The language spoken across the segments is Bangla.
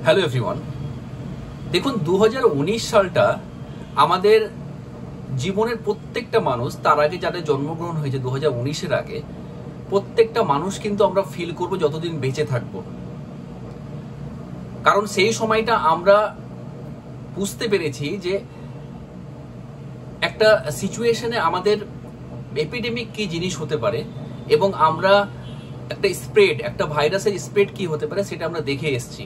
হ্যালো এভরিওয়ান, দেখুন 2019 সালটা আমাদের জীবনের প্রত্যেকটা মানুষ, তার আগে যাদের জন্মগ্রহণ হয়েছে 2019-এর আগে, প্রত্যেকটা মানুষ কিন্তু আমরা ফিল করব যতদিন বেঁচে থাকব। কারণ সেই সময়টা আমরা বুঝতে পেরেছি যে একটা সিচুয়েশনে আমাদের এপিডেমিক কি জিনিস হতে পারে এবং আমরা একটা ভাইরাসের স্প্রেড কি হতে পারে সেটা আমরা দেখে এসেছি।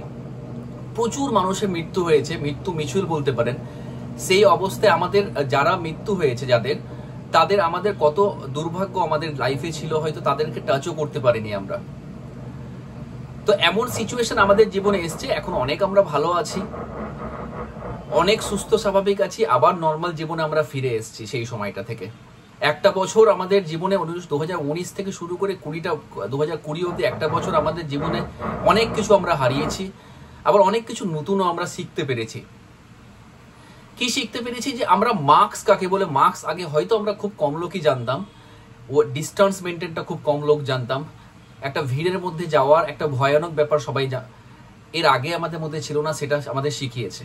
প্রচুর মানুষের মৃত্যু হয়েছে, মৃত্যু মিছিল বলতে পারেন। সেই অবস্থায় আমাদের যারা মৃত্যু হয়েছে তাদের আমাদের কত দুর্ভাগ্য আমাদের লাইফে ছিল, হয়তো তাদেরকে টাচও করতে পারিনি আমরা। তো এমন সিচুয়েশন আমাদের জীবনে এসছে। এখন অনেক আমরা ভালো আছি, অনেক সুস্থ স্বাভাবিক আছি, আবার নর্মাল জীবনে আমরা ফিরে এসেছি। সেই সময়টা থেকে একটা বছর আমাদের জীবনে 2019 থেকে শুরু করে 2020 অবধি একটা বছর আমাদের জীবনে অনেক কিছু আমরা হারিয়েছি, আবার অনেক কিছু নতুনও আমরা শিখতে পেরেছি। কি শিখতে পেরেছি? যে আমরা মাস্ক কাকে বলে, মাস্ক আগে হয়তো আমরা খুব কম লোকই জানতাম, ও ডিস্টেন্স মেনটেনটা খুব কম লোক জানতাম। একটা ভিড়ের মধ্যে যাওয়ার একটা ভয়ানক ব্যাপার সবাই এর আগে আমাদের মধ্যে ছিল না, সেটা আমাদের শিখিয়েছে।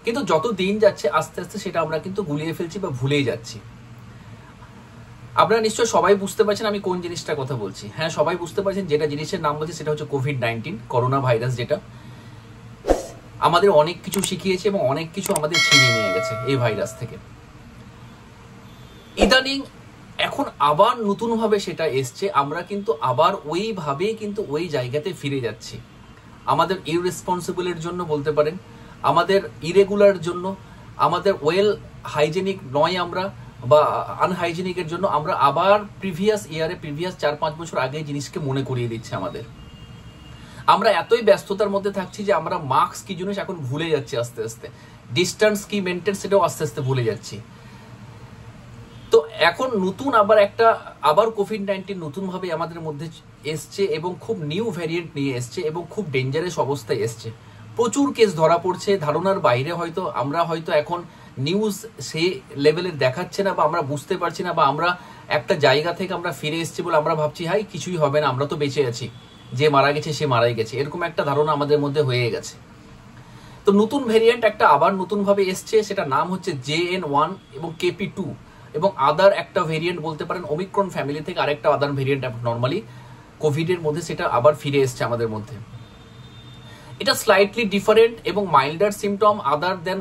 কিন্তু যত দিন যাচ্ছে আস্তে আস্তে সেটা আমরা কিন্তু গুলিয়ে ফেলছি বা ভুলেই যাচ্ছি। আপনারা নিশ্চয় সবাই বুঝতে পারছেন আমি কোন জিনিসটার কথা বলছি। হ্যাঁ, সবাই বুঝতে পারছেন যেটা জিনিসের নাম বলছি সেটা হচ্ছে কোভিড-19, করোনা ভাইরাস, যেটা আমাদের অনেক কিছু শিখিয়েছে এবং অনেক কিছু আমাদের ছিনিয়ে নিয়ে গেছে এই ভাইরাস থেকে। ইদানিং এখন আবার নতুন ভাবে সেটা এসছে, আমরা কিন্তু আবার ওই জায়গাতে ফিরে যাচ্ছি। আমাদের ইররেসপন্সিবলের জন্য বলতে পারেন, আমাদের ইরেগুলার জন্য, আমাদের ওয়েল হাইজেনিক নয় আমরা, বা আনহাইজেনিকের জন্য আমরা আবার প্রিভিয়াস 4-5 বছর আগে জিনিসকে মনে করিয়ে দিচ্ছে আমাদের। আমরা এতই ব্যস্ততার মধ্যে থাকছি যে আমরা মাস্ক কি জিনিস এখন ভুলে যাচ্ছি আস্তে আস্তে, ডিস্টেন্স কি মেনটেন সেটাও আস্তে আস্তে ভুলে যাচ্ছি। তো এখন নতুন আবার কোভিড-19 নতুন ভাবে আমাদের মধ্যে এসছে এবং খুব নিউ ভ্যারিয়েন্ট নিয়ে এসছে এবং খুব ডেঞ্জারাস অবস্থায় এসছে। প্রচুর কেস ধরা পড়ছে, ধারণার বাইরে। আমরা এখন নিউজ সেই লেভেলের দেখাচ্ছে না, বা আমরা বুঝতে পারছি না, বা আমরা একটা জায়গা থেকে আমরা ফিরে এসেছি বলে আমরা ভাবছি হাই কিছুই হবে না, আমরা তো বেঁচে আছি, যে মারা গেছে সে মারাই গেছে, এরকম একটা ধারণা আমাদের মধ্যে হয়ে গেছে। তো নতুন ভেরিয়েন্ট আবার নতুন ভাবে এসছে, সেটা নাম হচ্ছে JN1 এবং KP2 এবং আদার একটা ভেরিয়েন্ট বলতে পারেন ওমিক্রন ফ্যামিলি থেকে আরেকটা আদার ভেরিয়েন্ট নর্মালি কোভিডের মধ্যে সেটা আবার ফিরে এসছে আমাদের মধ্যে। এটা স্লাইটলি ডিফারেন্ট এবং মাইল্ডার সিমটম আদার দেন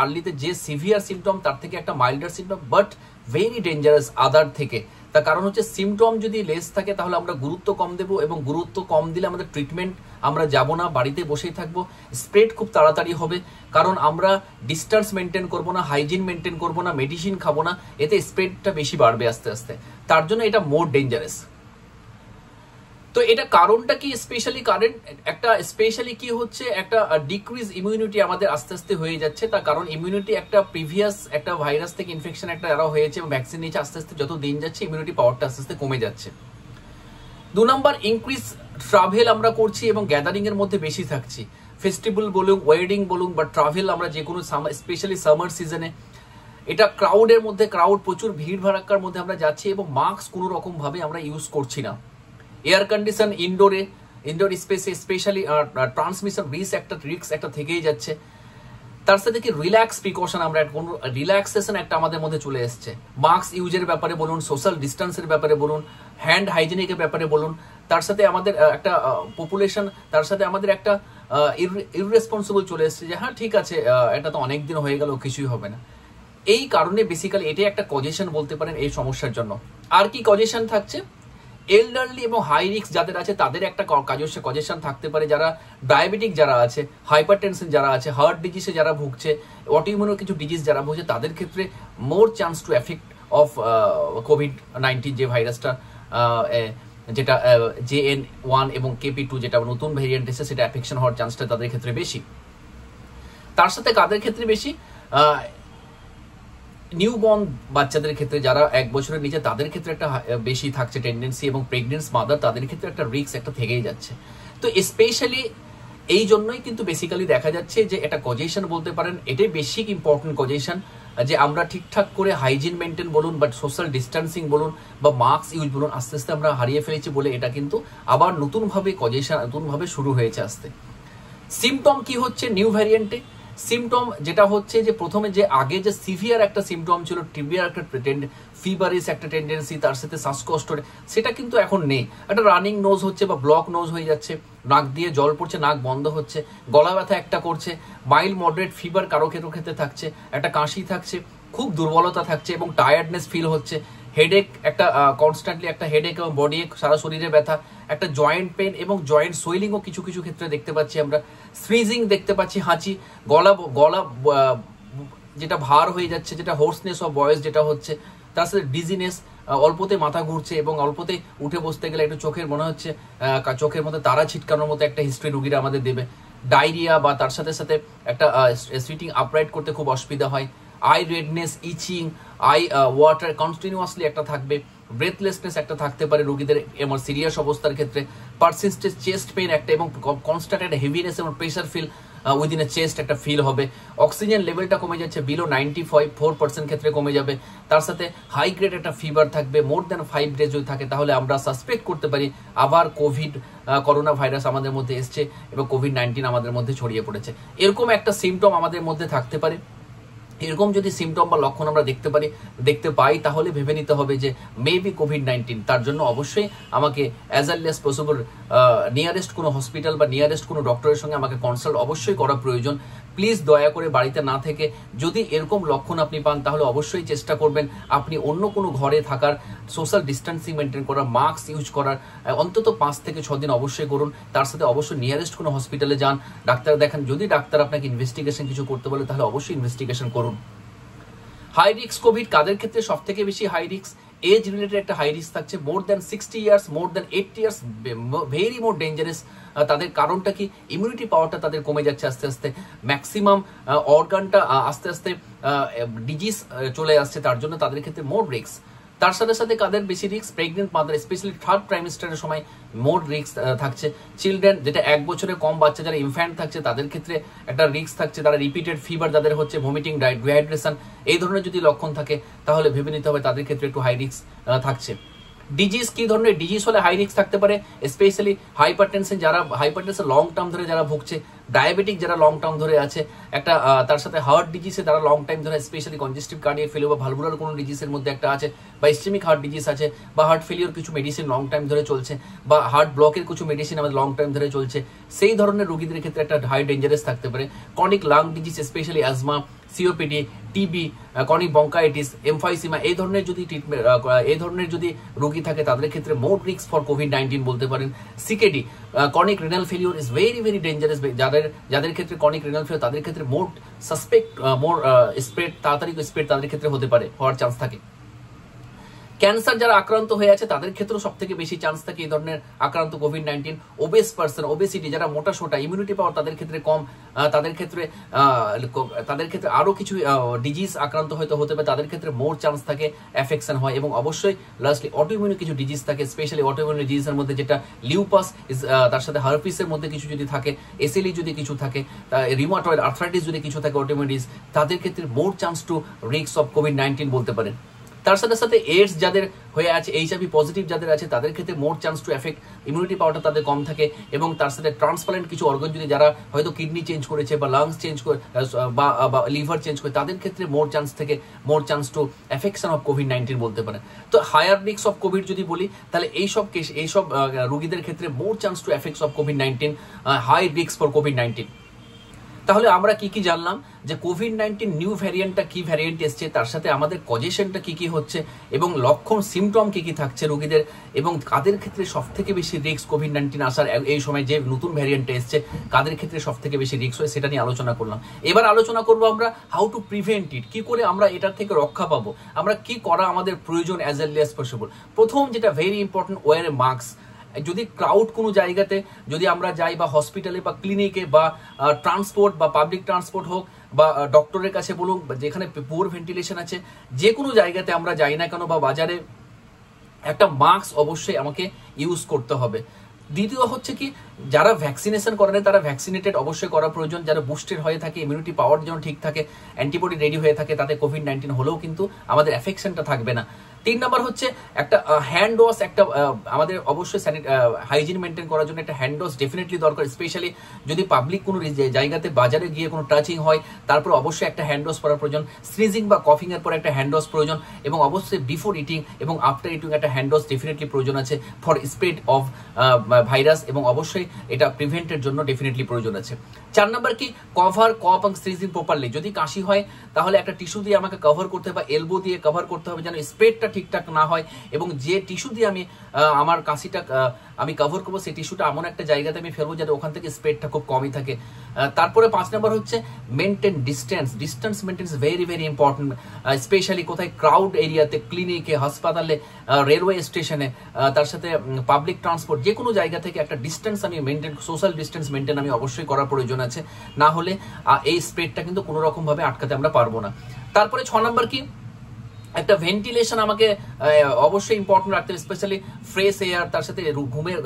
আর্লিতে যে সিভিয়ার সিমটম তার থেকে একটা মাইল্ডার সিমটম, বাট ভেরি ডেঞ্জারাস আদার থেকে। তার কারণ হচ্ছে সিমটম যদি লেস থাকে তাহলে আমরা গুরুত্ব কম দেবো, এবং গুরুত্ব কম দিলে আমাদের ট্রিটমেন্ট আমরা যাব না, বাড়িতে বসেই থাকবো। স্প্রেড খুব তাড়াতাড়ি হবে, কারণ আমরা ডিস্টেন্স মেনটেন করবো না, হাইজিন মেনটেন করবো না, মেডিসিন খাবো না, এতে স্প্রেডটা বেশি বাড়বে আস্তে আস্তে। তার জন্য এটা মোর ডেঞ্জারাস। তো এটা কারণটা কি? স্পেশালি কি হচ্ছে, একটা ডিক্রিজ ইমিউনিটি আমাদের আস্তে আস্তে হয়ে যাচ্ছে। তার কারণ ইমিউনিটি একটা প্রিভিয়াস একটা ভাইরাস থেকে ইনফেকশন যারা হয়েছে এবং ভ্যাকসিন নিয়েছে, আস্তে আস্তে যত দিন যাচ্ছে ইমিউনিটি পাওয়ারটা আস্তে আস্তে কমে যাচ্ছে। 2 নাম্বার, ইনক্রিজ ট্রাভেল আমরা করছি এবং গ্যাদারিং এর মধ্যে বেশি থাকছি। ফেস্টিভ্যাল বলুন, ওয়েডিং বলুন, বা ট্রাভেল আমরা যে কোনো স্পেশালি সামার সিজনে এটা ক্রাউডের মধ্যে, প্রচুর ভিড় ভাড়াক্কার মধ্যে আমরা যাচ্ছি এবং মাস্ক কোনো রকম ভাবে আমরা ইউজ করছি না। এয়ার কন্ডিশন ইনডোর স্পেসে স্পেশালি ট্রান্সমিশন রিস্ক একটা থেকেই যাচ্ছে। তার সাথে কি রিল্যাক্স প্রিকশন, আমরা রিল্যাক্সেশন আমাদের মধ্যে চলে এসছে। মাস্ক ইউজের ব্যাপারে বলুন, সোশ্যাল ডিস্টেন্সের ব্যাপারে বলুন, হ্যান্ড হাইজিনিকের ব্যাপারে বলুন, তার সাথে আমাদের একটা পপুলেশন, তার সাথে আমাদের একটা ইররেসপন্সিবল চলে এসছে যে হ্যাঁ ঠিক আছে, এটা তো অনেকদিন হয়ে গেল, কিছুই হবে না। এই কারণে বেসিক্যালি এটাই একটা কজেশন বলতে পারেন এই সমস্যার জন্য। আর কি কজেশন থাকছে? এল্ডারলি এবং হাই রিস্ক যাদের আছে তাদের একটা কজেশন থাকতে পারে। যারা ডায়াবেটিক যারা আছে, হাইপারটেনশন যারা আছে, হার্ট ডিজিজে যারা ভুগছে, অটোইমিউন কিছু ডিজিজ যারা ভুগছে, তাদের ক্ষেত্রে মোর chance to effect of COVID-19 যে ভাইরাসটা, যেটা JN1 এবং KP2 যেটা নতুন ভেরিয়েন্ট এসেছে, সেটা এফেকশন হওয়ার চান্সটা তাদের ক্ষেত্রে বেশি। তার সাথে কাদের ক্ষেত্রে বেশি? নিউবর্ন বাচ্চাদের ক্ষেত্রে, যারা 1 বছরের নিচে, তাদের ক্ষেত্রে একটা বেশি থাকছে টেন্ডেন্সি, এবং প্রেগনেন্ট মাদার তাদের ক্ষেত্রে একটা রিস্ক থেকেই যাচ্ছে। তো স্পেশালি এই জন্যই কিন্তু বেসিক্যালি দেখা যাচ্ছে যে এটা কজেশন বলতে পারেন, এটাই বেসিক ইম্পর্টেন্ট কজেশন, যে আমরা ঠিকঠাক করে হাইজিন মেনটেন বলুন, বাট সোশ্যাল ডিস্টেন্সিং বলুন, বা মাস্ক ইউজ বলুন, আস্তে আস্তে আমরা হারিয়ে ফেলেছি বলে এটা কিন্তু আবার নতুনভাবে শুরু হয়েছে আসতে। সিমটম কি হচ্ছে নিউ ভ্যারিয়েন্টে? সিমটম যেটা হচ্ছে যে প্রথমে যে আগে যে সিভিয়ার একটা সিমটম ছিল, টিবিয়ার একটা ফিভারিস একটা টেন্ডেন্সি, তার সাথে শ্বাসকষ্ট, সেটা কিন্তু এখন নেই। একটা রানিং নোজ হচ্ছে বা ব্লক নোজ হয়ে যাচ্ছে, নাক দিয়ে জল পড়ছে, নাক বন্ধ হচ্ছে, গলা ব্যথা একটা করছে, মাইল্ড মডারেট ফিভার কারো ক্ষেত্রে থাকছে, একটা কাশি থাকছে, খুব দুর্বলতা থাকছে এবং টায়ার্ডনেস ফিল হচ্ছে, হেডেক একটা কনস্ট্যান্টলি একটা হেডেক এবং বডি এক, সারা শরীরে ব্যথা, একটা জয়েন্ট পেন এবং জয়েন্ট সোয়েলিংও কিছু কিছু ক্ষেত্রে দেখতে পাচ্ছি আমরা, স্নিজিং দেখতে পাচ্ছি, হাঁচি, গলা গলা যেটা ভার হয়ে যাচ্ছে, যেটা হোর্সনেস অফ ভয়েস যেটা হচ্ছে, তার সাথে ডিজিনেস, অল্পতে মাথা ঘুরছে এবং অল্পতে উঠে বসতে গেলে একটু চোখের মনে হচ্ছে চোখের মধ্যে তারা ছিটকানোর মতো একটা হিস্ট্রি রুগীরা আমাদের দেবে, ডায়রিয়া বা তার সাথে সাথে একটা সিটিং আপরাইট করতে খুব অসুবিধা হয়, eye redness, itching, eye water continuously একটা থাকবে, ব্রেথলেসনেস একটা থাকতে পারে রোগীদের এমন সিরিয়াস অবস্থার ক্ষেত্রে, পারসিস্টেন্ট চেস্ট পেইন একটা এবং কনস্ট্যান্ট একটা হেভিনেস এবং pressure feel within a chest একটা ফিল হবে, অক্সিজেন লেভেলটা কমে যাচ্ছে, বিলো 94% ক্ষেত্রে কমে যাবে, তার সাথে হাই গ্রেড একটা ফিভার থাকবে, মোর দ্যান 5 ডেজ যদি থাকে তাহলে আমরা সাসপেক্ট করতে পারি আবার করোনা ভাইরাস আমাদের মধ্যে এসছে এবং কোভিড-19 আমাদের মধ্যে ছড়িয়ে পড়েছে। এরকম একটা সিমটম আমাদের মধ্যে থাকতে পারে। এরকম যদি সিমটম বা লক্ষণ আমরা দেখতে পাই তাহলে ভেবে নিতে হবে যে মেবি কোভিড-19। তার জন্য অবশ্যই আমাকে as early as possible nearest কোনো হসপিটাল বা নিয়ারেস্ট কোনো ডক্টরের সঙ্গে আমাকে কনসাল্ট অবশ্যই করা প্রয়োজন। প্লিজ দয়া করে বাড়িতে না থেকে যদি এরকম লক্ষণ আপনি পান তাহলে অবশ্যই চেষ্টা করবেন আপনি অন্য কোনো ঘরে থাকার, সোশ্যাল ডিস্টেন্সিং মেনটেন করার, মাস্ক ইউজ করার, অন্তত 5 থেকে 6 দিন অবশ্যই করুন। তার সাথে অবশ্যই নিয়ারেস্ট কোনো হসপিটালে যান, ডাক্তার দেখান। যদি ডাক্তার আপনাকে ইনভেস্টিগেশন কিছু করতে বলে তাহলে অবশ্যই ইনভেস্টিগেশন করুন। হাই রিস্ক কোভিড কাদের ক্ষেত্রে সব থেকে বেশি হাই রিস্ক? এজ রিলেটেড একটা হাই রিস্ক থাকছে, more than 60 years, more than 80 years, very মোর ডেঞ্জারাস। তাদের কারণটা কি? ইমিউনিটি পাওয়ারটা তাদের কমে যাচ্ছে আস্তে আস্তে, ম্যাক্সিমাম অর্গানটা আস্তে আস্তে ডিজিজ চলে আসছে, তার জন্য তাদের ক্ষেত্রে মোর রিস্ক। তার সাথে সাথে কাদের বেশি risk? Pregnant mother, specially 3rd ট্রাইমেস্টারের সময় মোর রিস্ক থাকছে। চিলড্রেন, যেটা 1 বছরের কম বাচ্চা যারা ইনফ্যান্ট থাকছে তাদের ক্ষেত্রে একটা রিস্ক থাকছে, তারা রিপিটেড ফিভার যাদের হচ্ছে, ভমিটিং, ডিহাইড্রেশন, এই ধরনের যদি লক্ষণ থাকে তাহলে ভেবে নিতে হবে তাদের ক্ষেত্রে একটু হাই রিস্ক থাকছে। ডিজিজ, কি ধরনের ডিজিজ হলে হাই রিস্ক থাকতে পারে? স্পেশালি হাইপারটেনশন, যারা হাইপারটেনশন লং টার্ম ধরে যারা ভুগছে, ডায়াবেটিক যারা লং টার্ম ধরে আছে, একটা তার সাথে হার্ট ডিজিজে যারা লং টাইম ধরে, স্পেশালি কনজেস্টিভ কার্ডিয়াক ফেলিওর বা ভালভুলার কোনো ডিজিজের মধ্যে একটা আছে, বা ইসচেমিক হার্ট ডিজিজ আছে, বা হার্ট ফেলিওর কিছু মেডিসিন লং টাইম ধরে চলছে, বা হার্ট ব্লকের কিছু মেডিসিন আমাদের লং টাইম ধরে চলছে, সেই ধরনের রোগীদের ক্ষেত্রে একটা হাই ডেঞ্জারাস থাকতে পারে। Chronic lung disease, specially asthma, COPD, TB, chronic bronchitis, emphysema, এই ধরনের যদি রোগী থাকে তাদের ক্ষেত্রে মোর রিস্ক ফর কোভিড-19 বলতে পারেন। CKD, chronic renal failure is very very dangerous. যাদের ক্ষেত্রে ক্রনিক রেনাল ফেলিওর তাদের ক্ষেত্রে মোর সাসপেক্ট, মোর স্প্রেড, তাড়াতাড়ি স্প্রেড তাদের ক্ষেত্রে হতে পারে, হওয়ার চান্স থাকে। ক্যান্সার যারা আক্রান্ত হয়ে আছে তাদের ক্ষেত্রেও সব থেকে বেশি চান্স থাকে এই ধরনের আক্রান্ত কোভিড-19। ওবেস পার্সন, ওবেসিটি, যারা মোটা সোটা, ইমিউনিটি পাওয়ার তাদের ক্ষেত্রে কম, তাদের ক্ষেত্রে আরো কিছু ডিজিজ আক্রান্ত হয়তো হতে পারে, তাদের ক্ষেত্রে মোর চান্স থাকে অ্যাফেকশন হয়। এবং অবশ্যই লাস্টলি অটোইমিউন কিছু ডিজিজ থাকে, স্পেশালি অটোইমিউন ডিজিজের মধ্যে যেটা লিউপাস, তার সাথে হার্পিসের মধ্যে কিছু যদি থাকে, এসএলই যদি কিছু থাকে, রিউমাটয়েড আর্থ্রাইটিস যদি কিছু থাকে, অটোইমিউন ডিজিজ, তাদের ক্ষেত্রে মোর chance to risk of COVID-19 বলতে পারেন। তার সাথে সাথে এইডস যাদের হয়ে আছে, এইচআইভি পজিটিভ যাদের আছে, তাদের ক্ষেত্রে মোর চান্স টু এফেক্ট, ইমিউনিটি পাওয়ারটা তাদের কম থাকে। এবং তার সাথে ট্রান্সপ্লান্ট কিছু অর্গান যদি যারা হয়তো কিডনি চেঞ্জ করেছে বা লাংস চেঞ্জ করে বা লিভার চেঞ্জ করে, তাদের ক্ষেত্রে মোর chance to affection of COVID-19 বলতে পারেন। তো হায়ার রিস্ক অফ কোভিড যদি বলি তাহলে এইসব রোগীদের ক্ষেত্রে মোর chance to effects of COVID-19, high risk for COVID-19. তাহলে আমরা কি জানলাম যে কোভিড-19 নিউ ভ্যারিয়েন্টটা কি ভ্যারিয়েন্ট এসছে, তার সাথে আমাদের কজেশনটা কি হচ্ছে এবং লক্ষণ সিমটম কি থাকছে রোগীদের, এবং কাদের ক্ষেত্রে সব থেকে বেশি রিস্ক কোভিড-19 আসার এই সময় যে নতুন ভ্যারিয়েন্টটা এসছে কাদের ক্ষেত্রে সব থেকে বেশি রিস্ক হয়, সেটা নিয়ে আলোচনা করলাম। এবার আলোচনা করবো আমরা হাউ টু প্রিভেন্ট ইট, কি করে আমরা এটার থেকে রক্ষা পাবো, আমরা কি করা আমাদের প্রয়োজন অ্যাজ আর্লি অ্যাজ পসিবল। প্রথম যেটা ভেরি ইম্পর্টেন্ট, ওয়ার এ মাস্ক। যদি ক্রাউড কোনো জায়গাতে যদি আমরা যাই, বা হসপিটালে বা ক্লিনিকে বা ট্রান্সপোর্ট বা পাবলিক ট্রান্সপোর্ট হোক বা ডক্টরের কাছে বলুন, যেখানে পুয়ার ভেন্টিলেশন আছে, যে কোনো জায়গাতে আমরা যাই না কেন বা বাজারে, একটা মাস্ক অবশ্যই আমাকে ইউজ করতে হবে। দ্বিতীয় হচ্ছে কি, যারা ভ্যাকসিনেশন করেন তারা ভ্যাকসিনেটেড অবশ্যই করা প্রয়োজন। যারা বুস্টেড হয়ে থাকে, ইমিউনিটি পাওয়ার যেন ঠিক থাকে, অ্যান্টিবডি রেডি হয়ে থাকে, তাতে কোভিড-19 হলেও কিন্তু আমাদের এফেকশনটা থাকবে না। 3 নাম্বার হচ্ছে একটা হ্যান্ড ওয়াশ, একটা আমাদের অবশ্যই হাইজিন মেনটেন করার জন্য একটা হ্যান্ড ওয়াশ ডেফিনেটলি দরকার, স্পেশালি যদি পাবলিক কোনো জায়গাতে বাজারে গিয়ে কোনো টাচিং হয়, তারপর অবশ্যই একটা হ্যান্ড ওয়াশ করার প্রয়োজন। স্নিজিং বা কফিং এর পর একটা হ্যান্ড ওয়াশ প্রয়োজন, এবং অবশ্যই বিফোর ইটিং এবং আফটার ইটিং একটা হ্যান্ড ওয়াশ ডেফিনেটলি প্রয়োজন আছে ফর স্প্রেড অফ ভাইরাস, এবং অবশ্যই এটা প্রিভেন্টের জন্য ডেফিনেটলি প্রয়োজন আছে। 4 নাম্বার কি কভার কফ এবং স্নিজিং প্রপারলি। যদি কাশি হয় তাহলে একটা টিস্যু দিয়ে আমাকে কভার করতে হবে বা এলবো দিয়ে কভার করতে হবে, যেন স্প্রেডটা ঠিকঠাক না হয়, এবং যে টিস্যু দিয়ে আমি আমার কাশিটা আমি কভার করবো সেই টিস্যুটা এমন একটা জায়গাতে আমি ফেলবো যাতে ওখান থেকে স্প্রেডটা খুব কমই থাকে। তারপরে 5 নাম্বার হচ্ছে maintain distance maintain is very very important, specially কোথায় ক্রাউড এরিয়াতে, ক্লিনিকে, হাসপাতালে, রেলওয়ে স্টেশনে, তার সাথে পাবলিক ট্রান্সপোর্ট, যে কোনো জায়গা থেকে একটা ডিস্টেন্স আমি মেনটেন, সোশ্যাল ডিস্টেন্স মেনটেন আমি অবশ্যই করার প্রয়োজন আছে, না হলে এই স্প্রেডটা কিন্তু কোনো রকম ভাবে আটকাতে আমরা পারবো না। তারপরে 6 নাম্বার কি একটা ভেন্টিলেশন আমাকে অবশ্যই ইম্পর্টেন্ট রাখতে হবে, স্পেশালি ফ্রেশ এয়ার, তার সাথে ঘুমের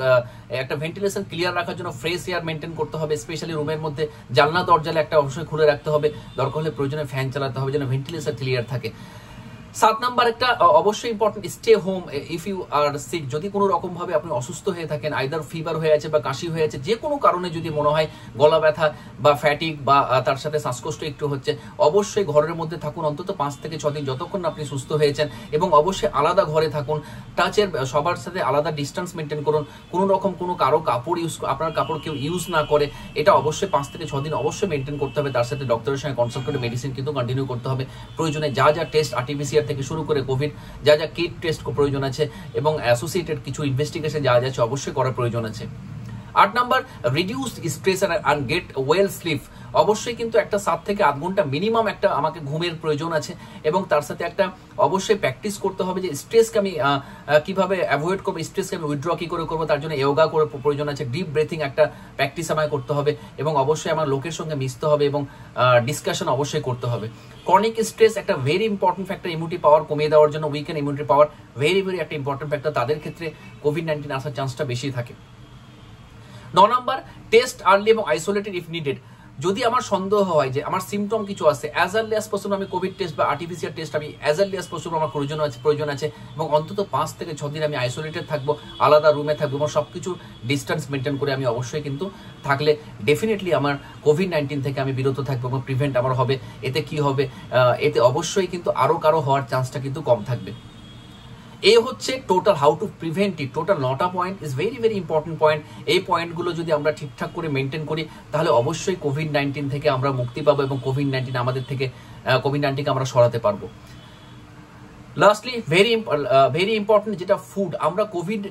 একটা ভেন্টিলেশন ক্লিয়ার রাখার জন্য ফ্রেশ এয়ার মেনটেন করতে হবে, স্পেশালি রুমের মধ্যে জানলা দরজালে একটা অবশ্যই খুলে রাখতে হবে, দরকার হলে প্রয়োজনে ফ্যান চালাতে হবে যেন ভেন্টিলেশন ক্লিয়ার থাকে। 7 নাম্বার একটা অবশ্যই important, stay home if you are sick. যদি কোনো রকম ভাবে আপনি অসুস্থ হয়ে থাকেন, আইদার ফিভার হয়ে আছে বা কাশি হয়ে আছে, যে কোনো কারণে যদি মনে হয় গলা ব্যথা বা ফ্যাটিক বা তার সাথে শ্বাসকষ্ট একটু হচ্ছে, অবশ্যই ঘরের মধ্যে থাকুন অন্তত 5 থেকে 6 দিন, যতক্ষণ আপনি সুস্থ হয়েছেন, এবং অবশ্যই আলাদা ঘরে থাকুন, টাচের সবার সাথে আলাদা ডিস্টেন্স মেনটেন করুন, কোনো রকম কোনো কারো কাপড় আপনার কাপড় কেউ ইউজ না করে, এটা অবশ্যই 5 থেকে 6 দিন অবশ্যই মেনটেন করতে হবে। তার সাথে ডক্টরের সঙ্গে কনসাল্ট করে মেডিসিন কিন্তু কন্টিনিউ করতে হবে। প্রয়োজনে যা যা টেস্ট আরটিপিসিআর থেকে শুরু করে কোভিড যা যা কিট টেস্ট প্রয়োজন আছে এবং অ্যাসোসিয়েটেড কিছু ইনভেস্টিগেশন যা যাচ্ছে অবশ্যই করার প্রয়োজন আছে। 8 number reduce stress and get well sleep. অবশ্যই কিন্তু একটা 7 থেকে 8 ঘন্টা মিনিমাম একটা আমাকে ঘুমের প্রয়োজন আছে, এবং তার সাথে একটা অবশ্যই প্র্যাকটিস করতে হবে যে স্ট্রেসকে আমি কিভাবে অ্যাভয়েড করবো, স্ট্রেসকে আমি উইথড্র কি করে করবো, তার জন্য যোগা করে প্রয়োজন আছে, ডিপ ব্রেথিং একটা প্র্যাকটিস আমায় করতে হবে, এবং অবশ্যই আমার লোকের সঙ্গে মিশতে হবে এবং ডিসকাশন অবশ্যই করতে হবে। ক্রনিক স্ট্রেস একটা very important factor immunity power কমিয়ে দেওয়ার জন্য, weekend immunity power very very একটা ইম্পর্টেন্ট ফ্যাক্টর, তাদের ক্ষেত্রে কোভিড-19 আসার চান্সটা বেশি থাকে। 9 নাম্বার টেস্ট আর্লি এবং আইসোলেটেড ইফ নিডেড। যদি আমার সন্দেহ হয় যে আমার সিমটম কিছু আছে, অ্যাজ আর্লি অ্যাজ পসিবল আমি কোভিড টেস্ট বা আরটিপিসিআর টেস্ট আমি অ্যাজ আর্লি অ্যাজ পসিবল আমার প্রয়োজন আছে, এবং অন্তত 5 থেকে 6 দিন আমি আইসোলেটেড থাকবো, আলাদা রুমে থাকবো, এবং সবকিছু ডিস্টেন্স মেনটেন করে আমি অবশ্যই কিন্তু থাকলে ডেফিনেটলি আমার কোভিড-19 থেকে আমি বিরত থাকবো এবং প্রিভেন্ট আমার হবে। এতে কি হবে, এতে অবশ্যই কিন্তু আরো কারো হওয়ার চান্সটা কিন্তু কম থাকবে। এই হচ্ছে total how to prevent it, total 9টা point is very very important point. এই পয়েন্টগুলো যদি আমরা ঠিকঠাক করে মেনটেন করি তাহলে অবশ্যই কোভিড-19 থেকে আমরা মুক্তি পাবো এবং কোভিড-19 আমাদের থেকে কোভিড-19কে আমরা সরাতে পারবো। লাস্টলি ভেরি ইম্পর্টেন্ট যেটা ফুড, আমরা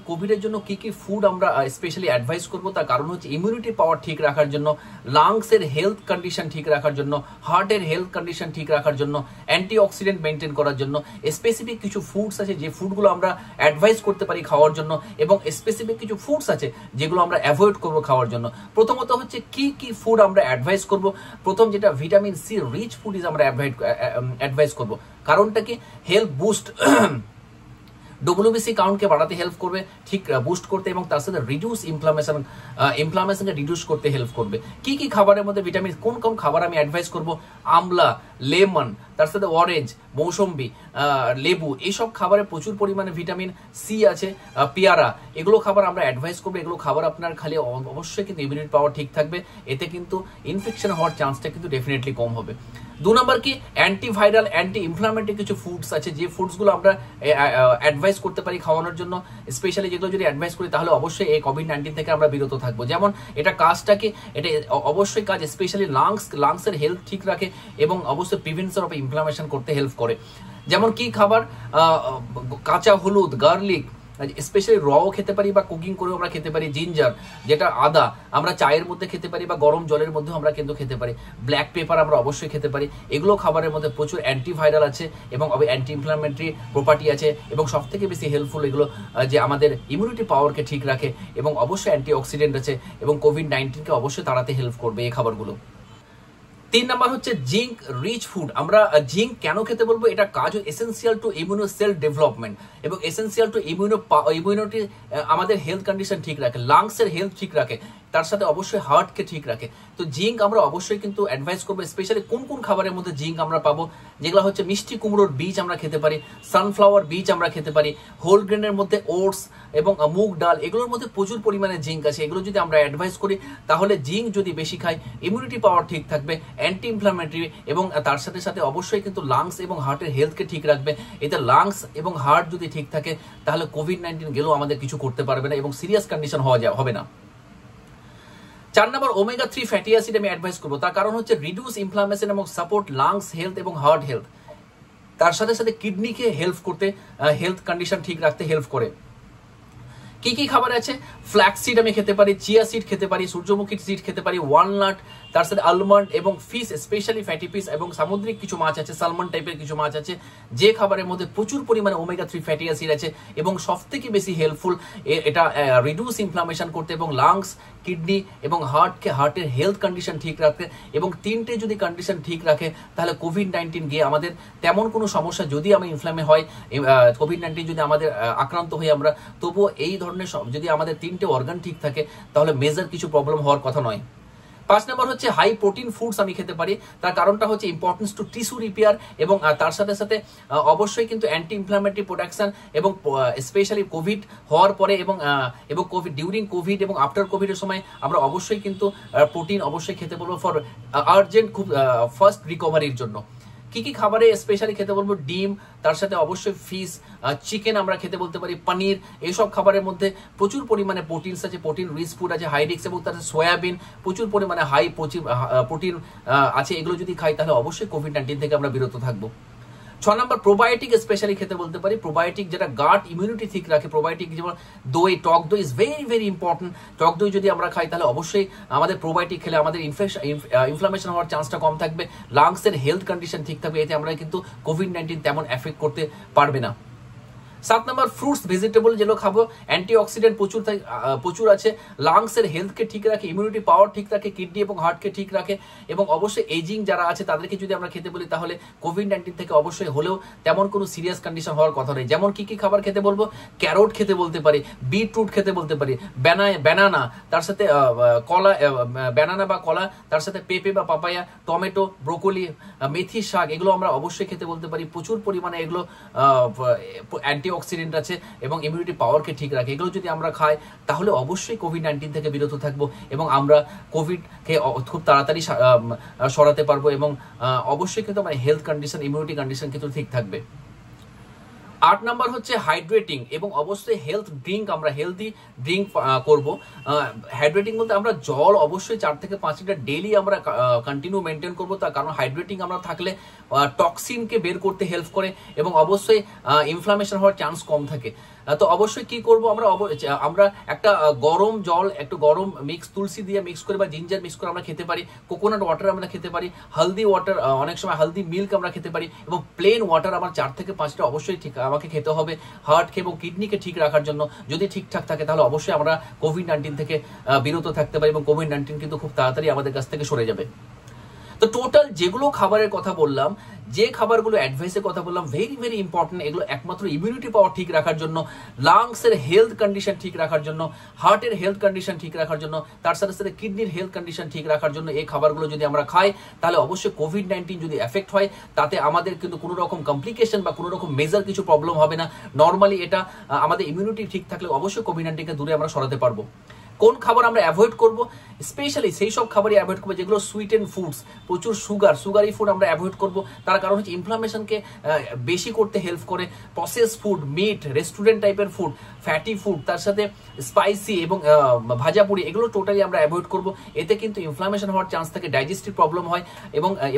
কোভিডের জন্য কি কি ফুড আমরা স্পেশালি অ্যাডভাইস করবো, তার কারণ হচ্ছে ইমিউনিটি পাওয়ার ঠিক রাখার জন্য, লাংসের হেলথ কন্ডিশন ঠিক রাখার জন্য, হার্টের হেলথ কন্ডিশন ঠিক রাখার জন্য, অ্যান্টিঅক্সিডেন্ট মেনটেন করার জন্য স্পেসিফিক কিছু ফুডস আছে যে ফুডগুলো আমরা অ্যাডভাইস করতে পারি খাওয়ার জন্য, এবং স্পেসিফিক কিছু ফুডস আছে যেগুলো আমরা অ্যাভয়েড করবো খাওয়ার জন্য। প্রথমত হচ্ছে কি কি ফুড আমরা অ্যাডভাইস করবো। প্রথম যেটা vitamin C rich food is আমরা অ্যাডভাইস করবো, কারণটা কি হেলথ বুস্ট ডব্লিউবিসি কাউন্টকে বাড়াতে হেল্প করবে, ঠিক বুস্ট করতে, এবং তার সাথে রিডিউস ইনফ্লামেশনকে রিডিউস করতে হেল্প করবে। কি কি খাবারের মধ্যে ভিটামিন, কোন কোন খাবার আমি অ্যাডভাইস করব, আমলা, লেমন, তার সাথে অরেঞ্জ, মৌসম্বি, লেবু, এইসব খাবারে প্রচুর পরিমাণে ভিটামিন সি আছে, পেয়ারা, এগুলো খাবার আমরা অ্যাডভাইস করবো। এগুলো খাবার আপনার খালি অবশ্যই কিন্তু ইমিউনিটি পাওয়ার ঠিক থাকবে, এতে কিন্তু ইনফেকশন হওয়ার চান্সটা কিন্তু ডেফিনেটলি কম হবে। 2 নম্বর কি অ্যান্টিভাইরাল অ্যান্টি ইনফ্লামেটরি কিছু ফুডস আছে যে ফুডসগুলো আমরা অ্যাডভাইস করতে পারি খাওয়ানোর জন্য, স্পেশালি যেগুলো যদি অ্যাডভাইস করি তাহলে অবশ্যই এই কোভিড-19 থেকে আমরা বিরত থাকবো। যেমন এটা কাজটা কি, এটা অবশ্যই কাজ স্পেশালি লাংসের হেলথ ঠিক রাখে এবং অবশ্যই প্রিভেনশন অফ ইনফ্লামেশন করতে হেল্প করে। যেমন কি খাবার, কাঁচা হলুদ, গার্লিক, স্পেশালি রও খেতে পারি বা কুকিং করেও আমরা খেতে পারি, জিঞ্জার যেটা আদা আমরা চায়ের মধ্যে খেতে পারি বা গরম জলের মধ্যেও আমরা কিন্তু খেতে পারি, ব্ল্যাক পেপার আমরা অবশ্যই খেতে পারি। এগুলো খাবারের মধ্যে প্রচুর অ্যান্টিভাইরাল আছে এবং অ্যান্টি ইনফ্লামেটরি প্রপার্টি আছে, এবং সব থেকে বেশি হেল্পফুল এগুলো যে আমাদের ইমিউনিটি পাওয়ারকে ঠিক রাখে, এবং অবশ্যই অ্যান্টিঅক্সিডেন্ট আছে এবং কোভিড-19কে অবশ্যই তাড়াতে হেল্প করবে এই খাবারগুলো। 3 নাম্বার হচ্ছে জিঙ্ক রিচ ফুড। আমরা জিঙ্ক কেন খেতে বলবো, এটা কাজ essential to immuno cell development এবং এসেন্সিয়াল টু ইমিউনিটি, আমাদের হেলথ কন্ডিশন ঠিক রাখে, লাংসের হেলথ ঠিক রাখে, তার সাথে অবশ্যই হার্টকে ঠিক রাখে। তো জিঙ্ক আমরা অবশ্যই কিন্তু অ্যাডভাইস করবো, স্পেশালি কোন কোন খাবারের মধ্যে জিঙ্ক আমরা পাবো, যেগুলো হচ্ছে মিষ্টি কুমড়োর বীজ আমরা খেতে পারি, সানফ্লাওয়ার বীজ আমরা খেতে পারি, হোল গ্রেনের মধ্যে ওটস এবং মুগ ডাল, এগুলোর মধ্যে প্রচুর পরিমাণে জিঙ্ক আছে। এগুলো যদি আমরা অ্যাডভাইস করি তাহলে জিঙ্ক যদি বেশি খাই ইমিউনিটি পাওয়ার ঠিক থাকবে, অ্যান্টি ইনফ্লামেটরি, এবং তার সাথে সাথে অবশ্যই কিন্তু লাংস এবং হার্টের হেলথকে ঠিক রাখবে। এতে লাংস এবং হার্ট যদি ঠিক থাকে তাহলে কোভিড-19 গেলেও আমাদের কিছু করতে পারবে না এবং সিরিয়াস কন্ডিশন হবে না। 4 নম্বর ওমেগা 3 ফ্যাটি অ্যাসিড আমি অ্যাডভাইস করবো, তার কারণ হচ্ছে রিডিউস ইনফ্লামেশন এবং সাপোর্ট লাংস হেলথ এবং হার্ট হেলথ। তার সাথে সাথে কিডনিকে হেল্প করতে, হেলথ কন্ডিশন ঠিক রাখতে হেল্প করে। কি কি খাবার আছে? ফ্ল্যাক্স সিড আমি খেতে পারি, চিয়া সিড খেতে পারি, সূর্যমুখী সিড খেতে পারি, ওয়ালনাট, তার সাথে আলমন্ড এবং ফিশ, স্পেশালি ফ্যাটি ফিশ এবং সামুদ্রিক কিছু মাছ আছে, সালমন টাইপের কিছু মাছ আছে, যে খাবারের মধ্যে প্রচুর পরিমাণে ওমেগা 3 ফ্যাটি অ্যাসিড আছে এবং সবথেকে বেশি হেল্পফুল এটা রিডিউস ইনফ্লামেশন করতে এবং লাংস, কিডনি এবং হার্টের হেলথ কন্ডিশন ঠিক রাখতে। এবং তিনটে যদি কন্ডিশন ঠিক রাখে তাহলে কোভিড-19 গিয়ে আমাদের তেমন কোনো সমস্যা, যদি আমি ইনফ্লামে হয়, কোভিড-19 যদি আমাদের আক্রান্ত হই আমরা, তবুও এই ধরনের যদি আমাদের তিনটে অর্গান ঠিক থাকে তাহলে মেজর কিছু প্রবলেম হওয়ার কথা নয়। 5 নম্বর হচ্ছে হাই প্রোটিন ফুডস আমি খেতে পারি, তার কারণটা হচ্ছে ইম্পর্টেন্স টু টিস্যু রিপেয়ার এবং তার সাথে সাথে অবশ্যই কিন্তু অ্যান্টি ইনফ্লামেটরি প্রোটেকশন এবং স্পেশালি কোভিড হওয়ার পরে এবং কোভিড ডিউরিং কোভিড এবং আফটার কোভিডের সময় আমরা অবশ্যই কিন্তু প্রোটিন অবশ্যই খেতে বলবো ফর আর্জেন্ট, খুব ফার্স্ট রিকভারির জন্য। কি কি খাবারে স্পেশালি খেতে বলবো? ডিম, তার সাথে অবশ্যই ফিশ, চিকেন আমরা খেতে বলতে পারি, পনির, এইসব খাবারের মধ্যে প্রচুর পরিমাণে প্রোটিনস আছে, প্রোটিন রিচ ফুড আছে, হাই রিক্স, এবং তার সাথে সয়াবিন প্রচুর পরিমাণে হাই প্রোটিন আছে। এগুলো যদি খাই তাহলে অবশ্যই কোভিড-19 থেকে আমরা বিরত থাকবো। 6 নম্বর প্রোবায়োটিক স্পেশালি খেতে বলতে পারি, প্রোবায়োটিক যেটা গাট ইমিউনিটি ঠিক রাখে। প্রোবায়োটিক যেমন দই, টক দই ইজ ভেরি ভেরি ইম্পর্টেন্ট। টক দই যদি আমরা খাই তাহলে অবশ্যই আমাদের প্রোবায়োটিক খেলে আমাদের ইনফ্লামেশন হওয়ার চান্সটা কম থাকবে, লাংসের হেলথ কন্ডিশন ঠিক থাকবে, এতে আমরা কিন্তু কোভিড-19 তেমন এফেক্ট করতে পারবে না। 7 নম্বর ফ্রুটস ভেজিটেবল যেগুলো খাবো, অ্যান্টিঅক্সিডেন্ট প্রচুর আছে, লাংসের হেলথকে ঠিক রাখে, ইমিউনিটি পাওয়ার ঠিক রাখে, কিডনি এবং হার্টকে ঠিক রাখে, এবং অবশ্যই এজিং যারা আছে তাদেরকে যদি আমরা খেতে বলি তাহলে কোভিড-19 থেকে অবশ্যই হলেও তেমন কোনো সিরিয়াস কন্ডিশন হওয়ার কথা নেই। যেমন কি কি খাবার খেতে বলবো? ক্যারোট খেতে বলতে পারি, বিটরুট খেতে বলতে পারি, ব্যানানা, তার সাথে কলা, ব্যানানা বা কলা, তার সাথে পেঁপে বা পাপায়া, টমেটো, ব্রোকলি, মেথি শাক, এগুলো আমরা অবশ্যই খেতে বলতে পারি। প্রচুর পরিমাণে এগুলো অ্যান্টিঅক্সিডেন্ট আছে এবং ইমিউনিটি পাওয়ারকে ঠিক রাখে। এগুলো যদি আমরা খাই তাহলে অবশ্যই কোভিড-19 থেকে বিরত থাকবো এবং আমরা কোভিডকে খুব তাড়াতাড়ি সরাতে পারবো এবং অবশ্যই কিন্তু আমার হেলথ কন্ডিশন, ইমিউনিটি কন্ডিশন কিন্তু ঠিক থাকবে। 8 নাম্বার হচ্ছে হাইড্রেটিং এবং অবশ্যই আমরা হেলদি ড্রিঙ্ক করবো। হাইড্রেটিং বলতে আমরা জল অবশ্যই 4 থেকে 5 লিটার ডেইলি আমরা কন্টিনিউ মেনটেন করবো, তার কারণ হাইড্রেটিং আমরা থাকলে টক্সিনকে বের করতে হেল্প করে এবং অবশ্যই ইনফ্লামেশন হওয়ার চান্স কম থাকে। তো অবশ্যই কি করবো আমরা একটা গরম জল, একটু গরম তুলসী দিয়ে মিক্স করে বা জিঞ্জার মিক্স করে আমরা খেতে পারি, কোকোনাট ওয়াটার আমরা খেতে পারি, হালদি ওয়াটার, অনেক সময় হালদি মিল্ক আমরা খেতে পারি, এবং প্লেন ওয়াটার আমার 4 থেকে 5টা অবশ্যই ঠিক আমাকে খেতে হবে হার্টকে এবং কিডনিকে ঠিক রাখার জন্য। যদি ঠিকঠাক থাকে তাহলে অবশ্যই আমরা কোভিড-19 থেকে বিরত থাকতে পারি এবং কোভিড-19 কিন্তু খুব তাড়াতাড়ি আমাদের কাছ থেকে সরে যাবে। তো টোটাল যেগুলো খাবারের কথা বললাম, যে খাবারগুলো অ্যাডভাইসের কথা বললাম, ভেরি ভেরি ইম্পর্টেন্ট। এগুলো একমাত্র ইমিউনিটি পাওয়ার ঠিক রাখার জন্য, লাংসের হেলথ কন্ডিশন ঠিক রাখার জন্য, হার্টের হেলথ কন্ডিশন ঠিক রাখার জন্য, তার সাথে সাথে কিডনির হেলথ কন্ডিশন ঠিক রাখার জন্য এই খাবারগুলো যদি আমরা খাই তাহলে অবশ্যই কোভিড-19 যদি এফেক্ট হয় তাতে আমাদের কিন্তু কোনো রকম কমপ্লিকেশন বা কোনো রকম মেজর কিছু প্রবলেম হবে না। নর্মালি এটা আমাদের ইমিউনিটি ঠিক থাকলে অবশ্যই কোভিড-19কে দূরে আমরা সরাতে পারবো। কোন খাবার আমরা অ্যাভয়েড করব? স্পেশালি সেই সব খাবারই অ্যাভয়েড করবো যেগুলো সুইটেন ফুডস, প্রচুর সুগারি ফুড আমরা অ্যাভয়েড করবো। তার কারণ হচ্ছে ইনফ্লামেশনকে বেশি করতে হেল্প করে। প্রসেস ফুড, মিট, রেস্টুরেন্ট টাইপের ফুড, ফ্যাটি ফুড, তার সাথে স্পাইসি এবং ভাজাপুরি, এগুলো টোটালি আমরা অ্যাভয়েড করবো। এতে কিন্তু ইনফ্লামেশন হওয়ার চান্স থাকে, ডাইজেস্টিভ প্রবলেম হয়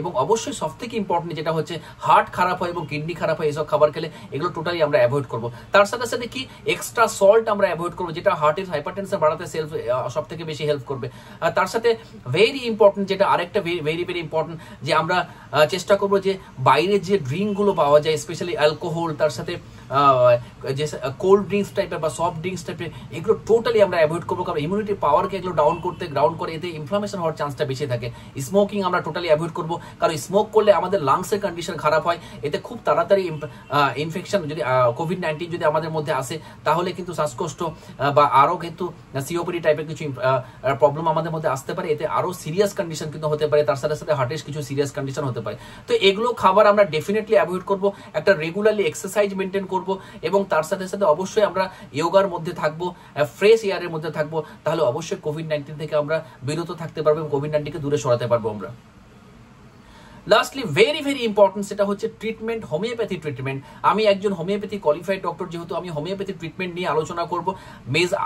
এবং অবশ্যই সব থেকে ইম্পর্টেন্ট যেটা হচ্ছে হার্ট খারাপ হয় এবং কিডনি খারাপ হয় এইসব খাবার খেলে। এগুলো টোটালি আমরা অ্যাভয়েড করবো। তার সাথে সাথে কি এক্সট্রা সল্ট আমরা অ্যাভয়েড করবো, যেটা হার্টের হাইপারটেনশন বাড়াতে সব থেকে বেশি হেল্প করবে। তার সাথে ভেরি ইম্পর্টেন্ট, যেটা আরেকটা ভেরি ভেরি ইম্পর্টেন্ট, যে আমরা চেষ্টা করবো যে বাইরে যে ড্রিঙ্ক গুলো পাওয়া যায়, স্পেশালি অ্যালকোহল, তার সাথে যে কোল্ড ড্রিঙ্কস টাইপের বা সফট ড্রিঙ্কস টাইপের, এগুলো টোটালি আমরা অ্যাভয়েড করবো, কারণ ইমিউনিটি পাওয়ারকে এগুলো ডাউন করে এতে ইনফ্লামেশন হওয়ার চান্সটা বেশি থাকে। স্মোকিং আমরা টোটালি অ্যাভয়েড করবো, কারণ স্মোক করলে আমাদের লাংসের কন্ডিশন খারাপ হয়, এতে খুব তাড়াতাড়ি ইনফেকশন যদি কোভিড-19 যদি আমাদের মধ্যে আসে তাহলে কিন্তু শ্বাসকষ্ট বা আরও কিন্তু সিওপিডি টাইপের কিছু প্রবলেম আমাদের মধ্যে আসতে পারে, এতে আরও সিরিয়াস কন্ডিশন কিন্তু হতে পারে, তার সাথে সাথে হার্টের কিছু সিরিয়াস কন্ডিশন হতে পারে। তো এগুলো খাবার আমরা ডেফিনেটলি অ্যাভয়েড করবো, একটা রেগুলারলি এক্সারসাইজ মেনটেন করবো, এবং তার সাথে সাথে অবশ্যই আমরা যোগার মধ্যে থাকবো, ফ্রেশ এয়ারের মধ্যে থাকবো, তাহলে অবশ্যই কোভিড-19 থেকে আমরা বিরত থাকতে পারবো এবং কোভিড-19কে দূরে সরাতে পারবো আমরা। লাস্টলি ভেরি ভেরি ইম্পর্টেন্ট, সেটা হচ্ছে ট্রিটমেন্ট, হোমিওপ্যাথি ট্রিটমেন্ট। আমি একজন হোমিওপ্যাথি কোয়ালিফাইড ডক্টর, যেহেতু আমি হোমিওপ্যাথি ট্রিটমেন্ট নিয়ে আলোচনা করব।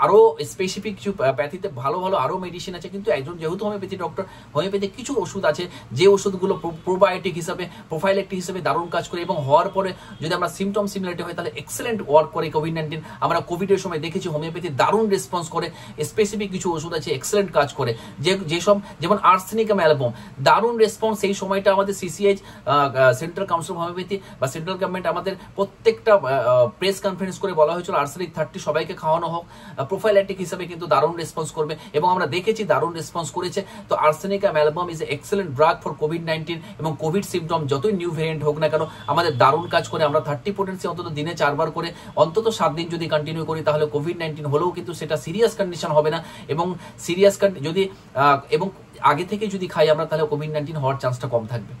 আরও স্পেসিফিক কিছু প্যাথিতে ভালো ভালো আরও মেডিসিন আছে, কিন্তু একজন যেহেতু হোমিওপ্যাথি ডক্টর, হোমিওপ্যাথি কিছু ওষুধ আছে যে ওষুধগুলো প্রোবায়োটিক হিসাবে, প্রোফাইলেক্টিক হিসাবে দারুণ কাজ করে, এবং হওয়ার পরে যদি আমরা সিমটম সিমিলারিটি হয় তাহলে এক্সেলেন্ট ওয়ার্ক করে কোভিড-19। আমরা কোভিডের সময় দেখেছি হোমিওপ্যাথি দারুণ রেসপন্স করে, স্পেসিফিক কিছু ওষুধ আছে এক্সেলেন্ট কাজ করে, যেসব যেমন আর্সেনিকাম অ্যালবাম দারুণ রেসপন্স। সেই সময়টা আমাদের CCH central council of homeopathy বা সেন্ট্রাল গভর্নমেন্ট আমাদের প্রত্যেকটা প্রেস কনফারেন্স করে বলা হয়েছিল আর্সেনিক 30 সবাইকে খাওয়ানো হোক, প্রোফাইল্যাটিক হিসেবে কিন্তু দারুণ রেসপন্স করবে, এবং আমরা দেখেছি দারুণ রেসপন্স করেছে। তো arsenicum album is a excellent drug for COVID-19, এবং কোভিড সিমটম যতই নিউ ভ্যারিয়েন্ট হোক না কেন আমাদের দারুণ কাজ করে। আমরা 30 পোটেন্সি অন্তত দিনে 4 বার করে অন্তত 7 দিন যদি কন্টিনিউ করি তাহলে কোভিড-19 হলেও কিন্তু সেটা সিরিয়াস কন্ডিশন হবে না, এবং সিরিয়াস যদি এবং আগে থেকে যদি খাই আমরা তাহলে কোভিড-19 হওয়ার চান্সটা কম থাকবে।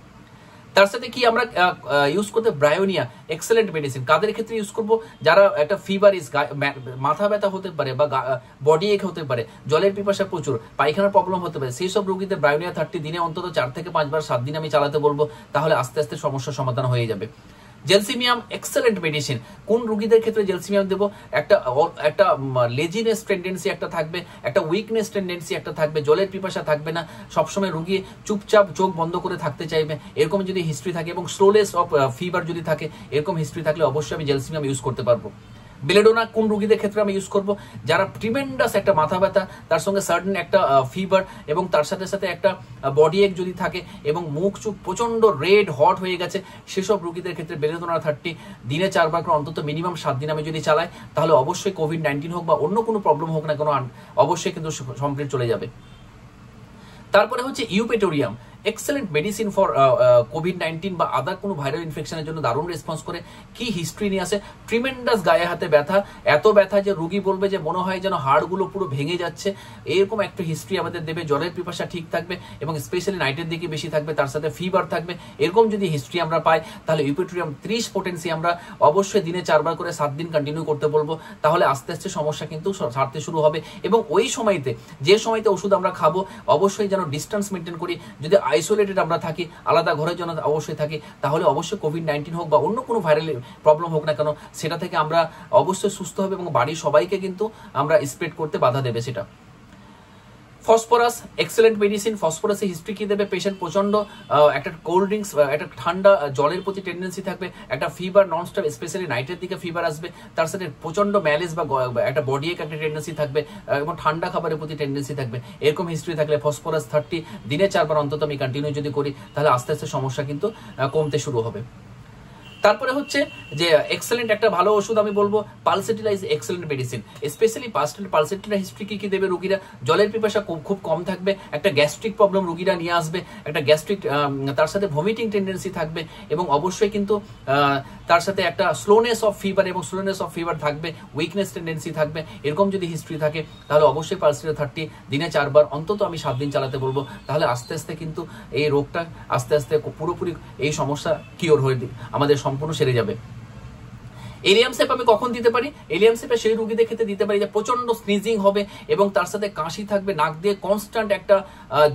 তার সাথে কি আমরা ইউজ করতে ব্রায়োনিয়া, এক্সেলেন্ট মেডিসিন। কাদের ক্ষেত্রে ইউজ করব? যারা একটা ফিভার মাথা ব্যথা হতে পারে বা বডি এক হতে পারে, জলের পিপাসা প্রচুর, পায়খানার প্রবলেম হতে পারে, সেই সব রোগীদের ব্রায়োনিয়া 30 দিনে অন্তত 4 থেকে 5 বার 7 দিন আমি চালাতে বলবো, তাহলে আস্তে আস্তে সমস্যার সমাধান হয়ে যাবে। Gelsemium excellent medicine. কোন রোগীদের ক্ষেত্রে জেলসিমিয়াম দেবো? একটা লেজিনেস টেন্ডেন্সি একটা থাকবে, একটা উইকনেস টেন্ডেন্সি একটা থাকবে, জলের পিপাসা থাকবে না, সবসময় রোগী চুপচাপ চোখ বন্ধ করে থাকতে চাইবে, এরকম যদি হিস্ট্রি থাকে, এবং স্লোনেস অফ ফিভার যদি থাকে, এরকম হিস্ট্রি থাকলে অবশ্যই আমি জেলসিমিয়াম ইউজ করতে পারবো। বেলেডোনা কোন রোগীদের ক্ষেত্রে আমি ইউজ করব? যারা ট্রিমেন্ডাস একটা মাথা ব্যথা, তার সঙ্গে সার্টেন একটা ফিভার, এবং তার সাথে সাথে একটা বডি এক যদি থাকে, এবং মুখ চুখ প্রচন্ড রেড হট হয়ে গেছে, সেসব রোগীদের ক্ষেত্রে বেলেডোনা 30 দিনে 4 বার করে অন্তত মিনিমাম 7 দিন আমি যদি চালাই, তাহলে অবশ্যই কোভিড-19 হোক বা অন্য কোনো প্রবলেম হোক না কেন অবশ্যই কিন্তু কমপ্লিট চলে যাবে। তারপরে হচ্ছে eupatorium, excellent medicine for COVID-19 বা আদার কোনো ভাইরাল ইনফেকশনের জন্য দারুণ রেসপন্স করে। কি হিস্ট্রি নিয়ে আসে? ট্রিমেন্ডাস গায়ে হাতে ব্যথা, এত ব্যথা যে রোগী বলবে যে মনে হয় যেন হাড়গুলো পুরো ভেঙে যাচ্ছে, এরকম একটা হিস্ট্রি আমাদের দেবে। জলের পিপাসা ঠিক থাকবে, এবং স্পেশালি নাইটের দিকে বেশি থাকবে, তার সাথে ফিভার থাকবে, এরকম যদি হিস্ট্রি আমরা পাই তাহলে ইউপেটোরিয়াম 30 পোটেন্সি আমরা অবশ্যই দিনে 4 বার করে 7 দিন কন্টিনিউ করতে বলবো, তাহলে আস্তে আস্তে সমস্যা কিন্তু সারতে শুরু হবে। এবং ওই সময়তে যে সময়তে ওষুধ আমরা খাবো অবশ্যই যেন ডিস্টেন্স মেনটেন করি, যদি আইসোলেটেড আমরা থাকি, আলাদা ঘরের জন্য অবশ্যই থাকি, তাহলে অবশ্যই কোভিড-19 হোক বা অন্য কোনো ভাইরাল প্রবলেম হোক না কেন সেটা থেকে আমরা অবশ্যই সুস্থ হবে, এবং বাড়ির সবাইকে কিন্তু আমরা স্প্রেড করতে বাধা দেবে সেটা। Phosphorus excellent medicine. ফসফরাসের হিস্ট্রি কি দেবে? পেশেন্ট প্রচন্ড একটা কোল্ড ড্রিঙ্কস, একটা ঠান্ডা জলের প্রতি টেন্ডেন্সি থাকবে, একটা ফিভার ননস্টপ, স্পেশালি নাইটের দিকে ফিভার আসবে, তার সাথে প্রচন্ড ম্যালেজ বা একটা বডি এক একটা টেন্ডেন্সি থাকবে, এবং ঠান্ডা খাবারের প্রতি টেন্ডেন্সি থাকবে, এরকম হিস্ট্রি থাকলে ফসফরাস 30 দিনে 4 বার অন্তত আমি কন্টিনিউ যদি করি, তাহলে আস্তে আস্তে সমস্যা কিন্তু কমতে শুরু হবে। তারপরে হচ্ছে যে এক্সেলেন্ট একটা ভালো ওষুধ আমি বলবো pulsatilla is excellent medicine. Specially pulsatilla history কি দেবে রোগীরা? জলের পিপাসা খুব কম থাকবে, একটা গ্যাস্ট্রিক প্রবলেম রোগীরা নিয়ে আসবে, একটা গ্যাস্ট্রিক, তার সাথে ভমিটিং টেন্ডেন্সি থাকবে, এবং অবশ্যই কিন্তু তার সাথে একটা স্লোনেস অফ ফিভার, এবং স্লোনেস অফ ফিভার থাকবে, উইকনেস টেন্ডেন্সি থাকবে, এরকম যদি হিস্ট্রি থাকে তাহলে অবশ্যই পালসেটিলা 30 দিনে 4 বার অন্তত আমি 7 দিন চালাতে বলবো, তাহলে আস্তে আস্তে কিন্তু এই রোগটা আস্তে আস্তে পুরোপুরি এই সমস্যা কিওর হয়ে আমাদের সম্পূর্ণ সেরে যাবে। এলিয়াম সেপ আমি কখন দিতে পারি? এলিয়াম সেপে সেই রোগীদের ক্ষেত্রে দিতে পারি যে প্রচন্ড স্নিজিং হবে, এবং তার সাথে কাশি থাকবে, নাক দিয়ে কনস্ট্যান্ট একটা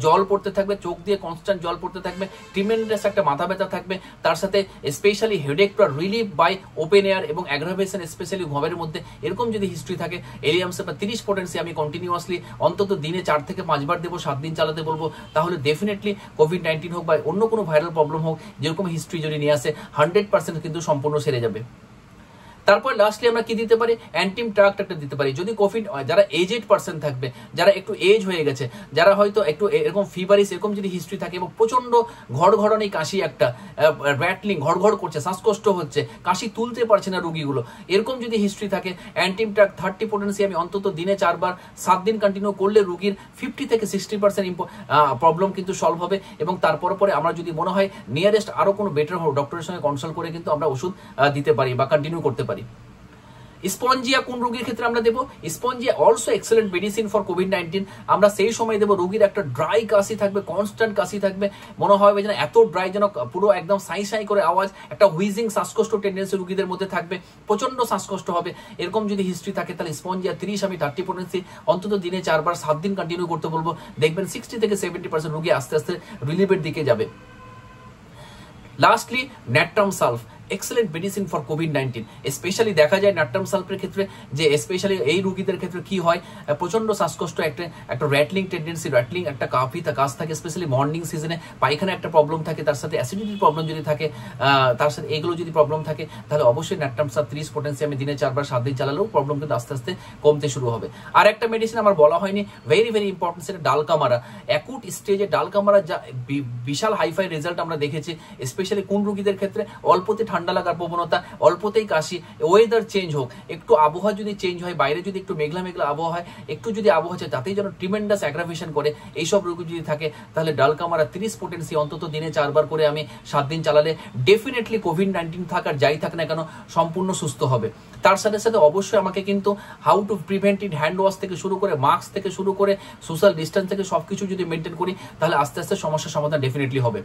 জল পড়তে থাকবে, চোখ দিয়ে কনস্ট্যান্ট জল পড়তে থাকবে, ট্রিমেন্ডাস একটা মাথা ব্যথা থাকবে, তার সাথে স্পেশালি হেডেকটা রিলিফ বাই ওপেন এয়ার এবং অ্যাগ্রাভেশন স্পেশালি ঘুমের মধ্যে, এরকম যদি হিস্ট্রি থাকে এলিয়াম সেপে 30 পোটেন্সি আমি কন্টিনিউয়াসলি অন্তত দিনে 4 থেকে 5 বার দেবো, 7 দিন চালাতে বলবো, তাহলে ডেফিনেটলি কোভিড-19 হোক বা অন্য কোনো ভাইরাল প্রবলেম হোক, যেরকম হিস্ট্রি যদি নিয়ে আসে 100% কিন্তু সম্পূর্ণ সেরে যাবে। তারপর লাস্টলি আমরা কি দিতে পারি, অ্যান্টিম ট্রাক্ট একটা দিতে পারি। যদি কোভিড যারা এজেড পার্সন থাকবে, যারা একটু এজ হয়ে গেছে, যারা হয়তো একটু এরকম ফিভারিস এরকম যদি হিস্ট্রি থাকে এবং প্রচন্ড ঘড়ঘড়ানি কাশি, একটা র্যাটলিং ঘড়ঘড় করছে, শ্বাসকষ্ট হচ্ছে, কাশি তুলতে পারছে না রোগীগুলো, এরকম যদি হিস্ট্রি থাকে, অ্যান্টিম ট্রাক্ট 30 পোটেন্সি আমি অন্তত দিনে 4 বার 7 দিন কন্টিনিউ করলে রোগীর 50 থেকে 60% প্রবলেম কিন্তু সলভ হবে। এবং তারপর পরে আমরা যদি মনে হয় নিয়ারেস্ট আরো কোনো বেটার ডক্টরের সঙ্গে কনসাল্ট করে কিন্তু আমরা ওষুধ দিতে পারি বা কন্টিনিউ করতে পারি। স্পঞ্জিয়া কোন রোগীর ক্ষেত্রে আমরা দেবো? Spongia also excellent medicine for COVID-19. আমরা সেই সময় দেবো রোগীর একটা ড্রাই কাশি থাকবে, কনস্ট্যান্ট কাশি থাকবে, মনে হবে যেন এত ড্রাই যেন পুরো একদম সাই সাই করে আওয়াজ, একটা হুইজিং শ্বাসকষ্ট টেন্ডেন্সি রোগীদের মধ্যে থাকবে, প্রচন্ড শ্বাসকষ্ট হবে। এরকম যদি হিস্ট্রি থাকে তাহলে স্পঞ্জিয়া 30 আমি 30 পোটেন্সি অন্তত দিনে 4 বার 7 দিন কন্টিনিউ করতে বলবো। দেখবেন 60 থেকে 70% রোগী আস্তে আস্তে রিলিফের দিকে যাবে। Lastly natrum sulph excellent medicine for COVID-19. Specially দেখা যায় ন্যাট্রাম সালফের ক্ষেত্রে যে স্পেশালি এই রোগীদের ক্ষেত্রে কি হয়, প্রচন্ড শ্বাসকষ্ট, একটা র্যাটলিং টেন্ডেন্সি, র্যাটলিং একটা কাশ থাকে, স্পেশালি মর্নিং সিজনে পায়খানা একটা প্রবলেম থাকে, তার সাথে অ্যাসিডিটির প্রবলেম যদি থাকে, তার সাথে এগুলো যদি প্রবলেম থাকে তাহলে অবশ্যই ন্যাট্রাম সালফ 30 পোটেন্সি আমি দিনে 4 বার 7 দিন চালালেও প্রবলেম কিন্তু আস্তে আস্তে কমতে শুরু হবে। আর একটা মেডিসিন আমার বলা হয়নি, ভেরি ভেরি ইম্পর্টেন্ট, সেটা ডালকামারা। অ্যাকুট স্টেজে ডালকামারা যা বিশাল হাইফাই রেজাল্ট আমরা দেখেছি, স্পেশালি কোন রোগীদের ক্ষেত্রে অল্পতে ঠান্ডা লাগার প্রবণতা, অল্পতেই কাশি, ওয়েদার চেঞ্জ হোক, একটু আবহাওয়া যদি চেঞ্জ হয়, বাইরে যদি একটু মেঘলা মেঘলা আবহাওয়া হয়, একটু যদি আবহাওয়া চায় তাতেই যেন ট্রিমেন্ডাস অ্যাগ্রাভেশন করে, এইসব রোগী যদি থাকে তাহলে ডালকামারা 30 পোটেন্সি অন্তত দিনে 4 বার করে আমি 7 দিন চালালে ডেফিনেটলি কোভিড-19 থাকার যাই থাক না কেন সম্পূর্ণ সুস্থ হবে। তার সাথে সাথে অবশ্যই আমাকে কিন্তু how to prevent it, hand wash থেকে শুরু করে, মাস্ক থেকে শুরু করে, সোশ্যাল ডিস্টেন্স থেকে সবকিছু যদি মেনটেন করি তাহলে আস্তে আস্তে সমস্যার সমাধান ডেফিনেটলি হবে।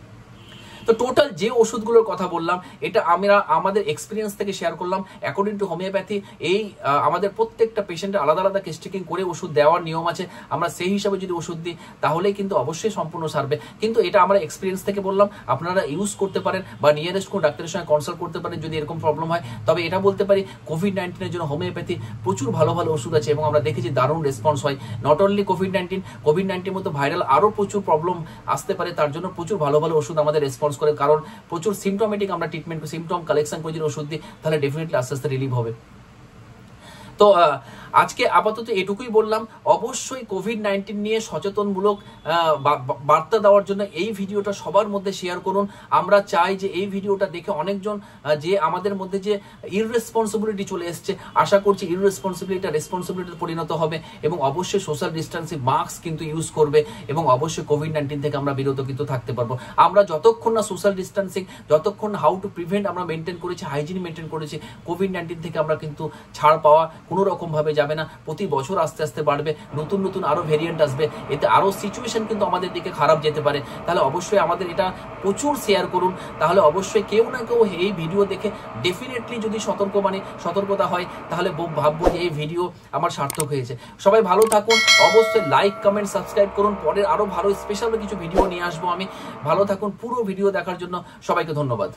তো টোটাল যে ওষুধগুলোর কথা বললাম এটা আমরা আমাদের এক্সপিরিয়েন্স থেকে শেয়ার করলাম। অ্যাকর্ডিং টু হোমিওপ্যাথি এই আমাদের প্রত্যেকটা পেশেন্টের আলাদা আলাদা কেস টেকিং করে ওষুধ দেওয়ার নিয়ম আছে, আমরা সেই হিসাবে যদি ওষুধ দিই তাহলেই কিন্তু অবশ্যই সম্পূর্ণ সারবে। কিন্তু এটা আমরা এক্সপিরিয়েন্স থেকে বললাম, আপনারা ইউজ করতে পারেন বা নিয়ারেস্ট কোন ডাক্তারের সঙ্গে কনসাল্ট করতে পারেন যদি এরকম প্রবলেম হয়। তবে এটা বলতে পারি কোভিড-19 জন্য হোমিওপ্যাথি প্রচুর ভালো ভালো ওষুধ আছে এবং আমরা দেখেছি দারুণ রেসপন্স হয়। নট অনলি কোভিড-19 মতো ভাইরাল আরও প্রচুর প্রবলেম আসতে পারে, তার জন্য প্রচুর ভালো ভালো ওষুধ আমাদের রেসপন্স করে, কারণ প্রচুর সিমটোমেটিক আমরা ট্রিটমেন্ট, সিমটম কালেকশন করে যদি ওষুধ দিই তাহলে ডেফিনেটলি আস্তে আস্তে রিলিভ হবে। তো আজকে আপাতত এটুকুই বললাম। অবশ্যই কোভিড-19 নিয়ে সচেতনমূলক বার্তা দেওয়ার জন্য এই ভিডিওটা সবার মধ্যে শেয়ার করুন। আমরা চাই যে এই ভিডিওটা দেখে অনেকজন যে আমাদের মধ্যে যে ইররেসপন্সিবিলিটি চলে এসছে, আশা করছি ইররেসপন্সিবিলিটি রেসপন্সিবিলিটিতে পরিণত হবে এবং অবশ্যই সোশ্যাল ডিস্টেন্সিং মাস্ক কিন্তু ইউজ করবে এবং অবশ্যই কোভিড-19 থেকে আমরা বিরত কিন্তু থাকতে পারবো। আমরা যতক্ষণ না সোশ্যাল ডিস্টেন্সিং, যতক্ষণ হাউ টু প্রিভেন্ট আমরা মেনটেন করেছি, হাইজিন মেনটেন করেছি, কোভিড-19 থেকে আমরা কিন্তু ছাড় পাওয়া কোনো রকম ভাবে যাবে না। প্রতি বছর আস্তে আস্তে বাড়বে, নতুন নতুন আরো ভেরিয়েন্ট আসবে, এতে আরো সিচুয়েশন কিন্তু আমাদের দিকে খারাপ যেতে পারে। তাহলে অবশ্যই আমাদের এটা প্রচুর শেয়ার করুন, তাহলে অবশ্যই কেউ না কেউ এই ভিডিও দেখে ডেফিনেটলি যদি সতর্কতা হয় তাহলে ভাববো যে এই ভিডিও আমার সার্থক হয়েছে। সবাই ভালো থাকুন, অবশ্যই লাইক কমেন্ট সাবস্ক্রাইব করুন, পরের আরো ভালো স্পেশাল কিছু ভিডিও নিয়ে আসবো আমি। ভালো থাকুন, পুরো ভিডিও দেখার জন্য সবাইকে ধন্যবাদ।